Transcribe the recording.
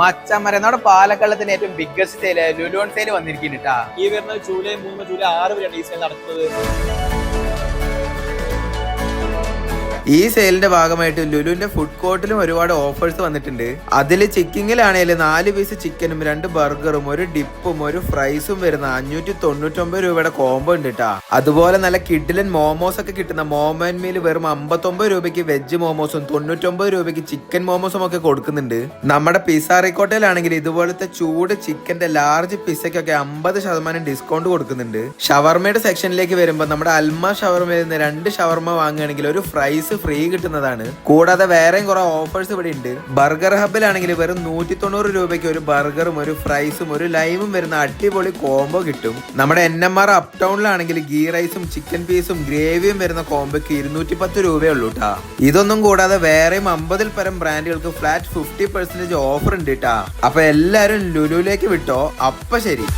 മച്ചമ്മര നമ്മുടെ പാലക്കാടത്തിന് ഏറ്റവും biggest sale ലുലുവൺ sale വന്നിരിക്കുന്നുണ്ട്. ഈ വരുന്ന ജൂലൈ 3, ജൂലൈ 6 വരെയാണ് ഈ സെയിൽ നടക്കുന്നത്. ഈ സെയിലിന്റെ ഭാഗമായിട്ട് ലുലുവിന്റെ ഫുഡ് കോർട്ടിലും ഒരുപാട് ഓഫേഴ്സ് വന്നിട്ടുണ്ട്. അതിൽ ചിക്കിങ്ങിലാണെങ്കിൽ 4 പീസ് ചിക്കനും 2 ബർഗറും 1 ഡിപ്പും 1 ഫ്രൈസും വരുന്ന 599 രൂപയുടെ കോംബോ ഉണ്ട് കേട്ടാ. അതുപോലെ നല്ല കിഡിലൻ മോമോസ് ഒക്കെ കിട്ടുന്ന മോമോൻ മീൽ വെറും 59 രൂപയ്ക്ക് വെജ് മോമോസും 99 രൂപയ്ക്ക് ചിക്കൻ മോമോസും ഒക്കെ കൊടുക്കുന്നുണ്ട്. നമ്മുടെ പിസ്സ റിക്കോട്ടയിലാണെങ്കിൽ ഇതുപോലത്തെ ചൂട് ചിക്കന്റെ ലാർജ് പിസ്സയ്ക്കൊക്കെ 50% ഡിസ്കൗണ്ട് കൊടുക്കുന്നുണ്ട്. ഷവർമയുടെ സെക്ഷനിലേക്ക് വരുമ്പോൾ നമ്മുടെ അൽമ ഷവർമയിൽ നിന്ന് 2 ഷവർമ വാങ്ങുകയാണെങ്കിൽ ഒരു ഫ്രൈസ് ഫ്രീ കിട്ടുന്നതാണ്. കൂടാതെ വേറെയും കുറെ ഓഫേഴ്സ് ഇവിടെ ഉണ്ട്. ബർഗർ ഹബിലാണെങ്കിൽ വെറും 190 രൂപയ്ക്ക് ഒരു ബർഗറും 1 ഫ്രൈസും 1 ലൈമും വരുന്ന അടിപൊളി കോംബോ കിട്ടും. നമ്മുടെ NMR അപ് ടൗണിലാണെങ്കിൽ ഗീ റൈസും ചിക്കൻ പീസും ഗ്രേവിയും വരുന്ന കോംബോക്ക് 210 രൂപയുള്ളൂ കേട്ടാ. ഇതൊന്നും കൂടാതെ വേറെയും 50-ൽ പരം ബ്രാൻഡുകൾക്ക് ഫ്ലാറ്റ് 50% ഓഫർ ഉണ്ട് കേട്ടാ. അപ്പൊ എല്ലാരും ലുലുവിലേക്ക് വിട്ടോ. അപ്പൊ ശരി.